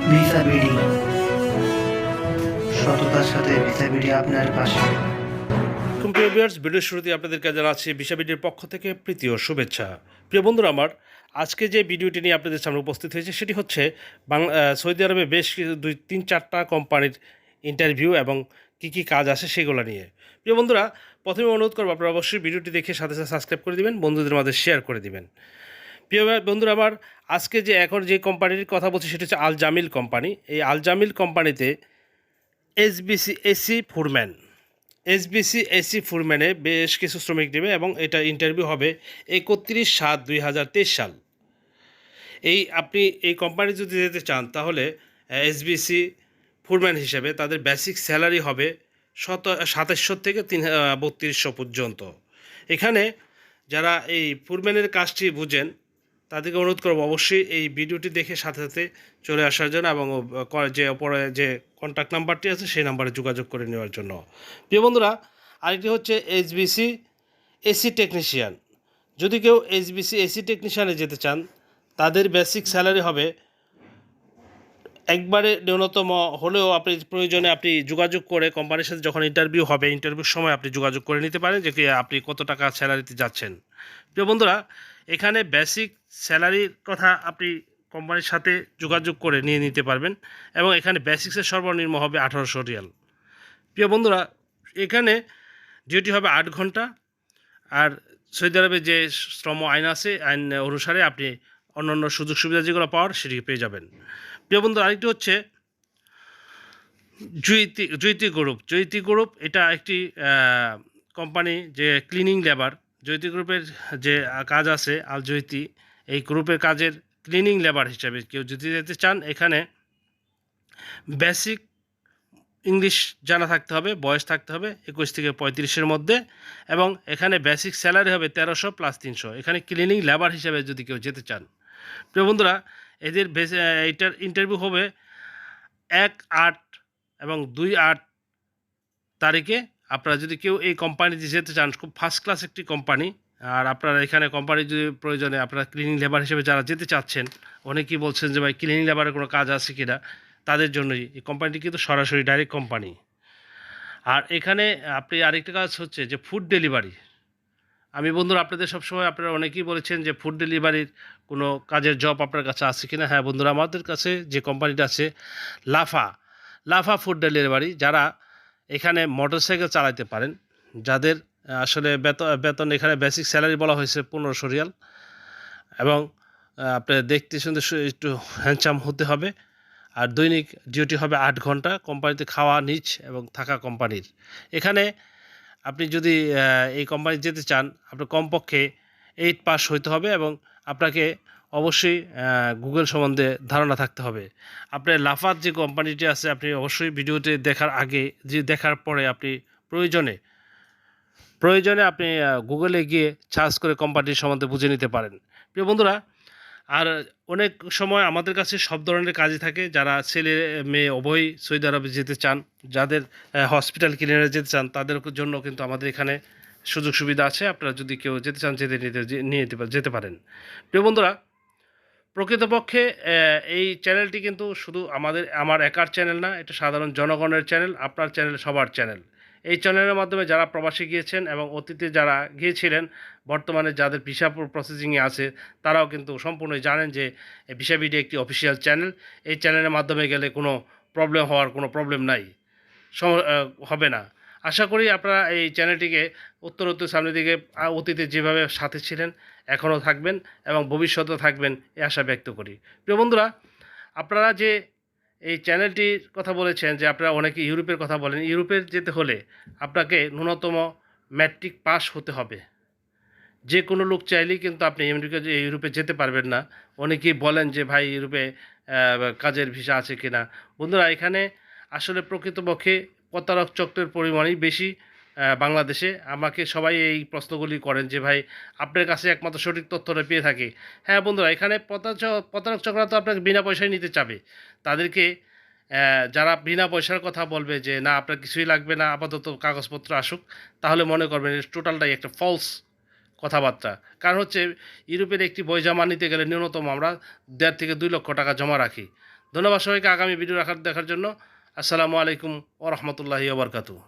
Visa BD, সততার সাথে visa BD আপনার পাশে। প্রিয় ভিউয়ার্স, ভিডিওর শুরুতে আপনাদেরকে জানাচ্ছি ভিসা বিডির পক্ষ থেকে প্রীতি ও শুভেচ্ছা। প্রিয় বন্ধুরা আমার, আজকে যে ভিডিওটি নিয়ে আপনাদের সামনে উপস্থিত হয়েছে সেটি হচ্ছে সৌদি আরবে বেশ কিছু 2-3-4টা কোম্পানির ইন্টারভিউ এবং কী কী কাজ আছে সেগুলো নিয়ে। প্রিয় বন্ধুরা, প্রথমে অনুরোধ করবো আপনারা অবশ্যই ভিডিওটি দেখে সাথে সাথে সাবস্ক্রাইব করে দিবেন, বন্ধুদের মাঝে শেয়ার করে দিবেন। প্রিয় বন্ধুরা আমার, আজকে এখন যে কোম্পানির কথা বলছি সেটি হচ্ছে আল জামিল কোম্পানি। এই আল জামিল কোম্পানিতে এসবিসি এসি ফুরম্যানে বেশ কিছু শ্রমিক নেবে এবং এটা ইন্টারভিউ হবে 31/7/2023 সাল। আপনি এই কোম্পানি যদি যেতে চান তাহলে এসবিসি ফুরম্যান হিসেবে তাদের বেসিক স্যালারি হবে 2700 থেকে 3200 পর্যন্ত। এখানে যারা এই ফুরম্যানের কাজটি বুঝেন তাদেরকে অনুরোধ করবো অবশ্যই এই ভিডিওটি দেখে সাথে সাথে চলে আসার জন্য এবং যে ওপরে যে কন্ট্যাক্ট নাম্বারটি আছে সেই নাম্বারে যোগাযোগ করে নেওয়ার জন্য। প্রিয় বন্ধুরা, আরেকটি হচ্ছে এইচবিসি এসি টেকনিশিয়ান। যদি কেউ এইচবিসি এসি টেকনিশিয়ানে যেতে চান তাদের বেসিক স্যালারি হবে একবারে ন্যূনতম হলেও প্রয়োজনে আপনি যোগাযোগ করে কোম্পানির সাথে যখন ইন্টারভিউ হবে ইন্টারভিউর সময় আপনি যোগাযোগ করে নিতে পারেন যে আপনি কত টাকা স্যালারিতে যাচ্ছেন। প্রিয় বন্ধুরা, এখানে বেসিক স্যালারির কথা আপনি কোম্পানির সাথে যোগাযোগ করে নিয়ে নিতে পারবেন এবং এখানে বেসিক্সের সর্বনিম্ন হবে 1800 রিয়াল। প্রিয় বন্ধুরা, এখানে ডিউটি হবে 8 ঘন্টা। আর সৌদি আরবে যে শ্রম আইন আছে, আইন অনুসারে আপনি অন্যান্য সুযোগ সুবিধা যেগুলো পাওয়ার সেটি পেয়ে যাবেন। প্রিয় বন্ধু, আরেকটি হচ্ছে জৈতি গ্রুপ। এটা একটি কোম্পানি যে ক্লিনিং লেবার। জৈতি গ্রুপের যে কাজ আছে আল জৈতি, এই গ্রুপের কাজের ক্লিনিং লেবার হিসাবে কেউ যদি যেতে চান এখানে বেসিক ইংলিশ জানা থাকতে হবে, বয়স থাকতে হবে 21 থেকে 35-এর মধ্যে এবং এখানে বেসিক স্যালারি হবে 1300 + 300। এখানে ক্লিনিং লেবার হিসাবে যদি কেউ যেতে চান। প্রিয় বন্ধুরা, এদের এইটার ইন্টারভিউ হবে 1/8 এবং 2/8 তারিখে। আপনারা যদি কেউ এই কোম্পানিতে যেতে চান, খুব ফার্স্ট ক্লাস একটি কোম্পানি। আর আপনারা এখানে কোম্পানি যদি প্রয়োজনে আপনারা ক্লিনিং লেবার হিসেবে যারা যেতে চাচ্ছেন, অনেকেই বলছেন যে ভাই ক্লিনিং লেবারের কোনো কাজ আছে কিনা, তাদের জন্যই এই কোম্পানিটি কিন্তু সরাসরি ডাইরেক্ট কোম্পানি। আর এখানে আপনি আরেকটা কাজ হচ্ছে যে ফুড ডেলিভারি। আমি বন্ধুরা আপনাদের সবসময় আপনারা অনেকেই বলেছেন যে ফুড ডেলিভারির কোনো কাজের জব আপনার কাছে আছে কিনা। হ্যাঁ বন্ধুরা, আমাদের কাছে যে কোম্পানিটা আছে লাফা ফুড ডেলিভারি, যারা এখানে মোটরসাইকেল চালাতে পারেন, যাদের আসলে বেতন এখানে বেসিক স্যালারি বলা হয়েছে 1500 রিয়াল এবং আপনার দেখতে শুনতে একটু হ্যান্ডসাম হতে হবে। আর দৈনিক ডিউটি হবে 8 ঘন্টা। কোম্পানিতে খাওয়া নিচ এবং থাকা কোম্পানির। এখানে আপনি যদি এই কোম্পানি যেতে চান আপনার কমপক্ষে 8 পাস হইতে হবে এবং আপনাকে অবশ্যই গুগল সম্বন্ধে ধারণা থাকতে হবে। আপনার লাফাত যে কোম্পানিটি আছে আপনি অবশ্যই ভিডিওতে দেখার আগে দেখার পরে আপনি প্রয়োজনে আপনি গুগলে গিয়ে সার্চ করে কোম্পানির সম্বন্ধে বুঝে নিতে পারেন। প্রিয় বন্ধুরা, আর অনেক সময় আমাদের কাছে সব ধরনের কাজই থাকে। যারা ছেলে মেয়ে উভয়ই সৌদি আরবে যেতে চান, যাদের হসপিটাল ক্লিনিকে যেতে চান তাদের জন্য কিন্তু আমাদের এখানে সুযোগ সুবিধা আছে। আপনারা যদি কেউ যেতে চান নিয়ে যেতে পারেন। প্রিয় বন্ধুরা, প্রকৃতপক্ষে এই চ্যানেলটি কিন্তু শুধু আমার একার চ্যানেল না, এটা সাধারণ জনগণের চ্যানেল, আপনার চ্যানেল, সবার চ্যানেল। এই চ্যানেলের মাধ্যমে যারা প্রবাসী গিয়েছেন এবং অতীতে যারা গিয়েছিলেন, বর্তমানে যাদের ভিসা প্রসেসিংয়ে আছে তারাও কিন্তু সম্পূর্ণই জানেন যে ভিসা বিডি একটি অফিসিয়াল চ্যানেল। এই চ্যানেলের মাধ্যমে গেলে কোনো প্রবলেম নাই, হবে না। আশা করি আপনারা এই চ্যানেলটিকে উত্তরোত্তর সামনের দিকে অতীতে যেভাবে সাথে ছিলেন এখনও থাকবেন এবং ভবিষ্যতেও থাকবেন এই আশা ব্যক্ত করি। প্রিয় বন্ধুরা, আপনারা যে এই চ্যানেলটির কথা বলেছেন যে আপনারা অনেকে ইউরোপের কথা বলেন, ইউরোপে যেতে হলে আপনাকে ন্যূনতম ম্যাট্রিক পাস হতে হবে। যে কোনো লোক চাইলেই কিন্তু আপনি ইউরোপে যেতে পারবেন না। অনেকেই বলেন যে ভাই ইউরোপে কাজের ভিসা আছে কিনা। বন্ধুরা, এখানে আসলে প্রকৃতপক্ষে প্রতারক চক্রের পরিমাণই বেশি বাংলাদেশে। আমাকে সবাই এই প্রশ্নগুলি করেন যে ভাই আপনার কাছে একমাত্র সঠিক তথ্যটা পেয়ে থাকি। হ্যাঁ বন্ধুরা, এখানে প্রতারক চক্ররা তো আপনাকে বিনা পয়সায় নিতে চাবে। তাদেরকে যারা বিনা পয়সার কথা বলবে যে না আপনার কিছুই লাগবে না, আপাতত কাগজপত্র আসুক, তাহলে মনে করবেন টোটালটাই একটা ফলস কথাবার্তা। কারণ হচ্ছে ইউরোপের একটি বই জমা নিতে গেলে ন্যূনতম আমরা 1.5 থেকে 2 লক্ষ টাকা জমা রাখি। ধন্যবাদ সবাইকে আগামী ভিডিও দেখার জন্য। আসসালামু আলাইকুম ওয়া রাহমাতুল্লাহি ওয়া বারাকাতুহু।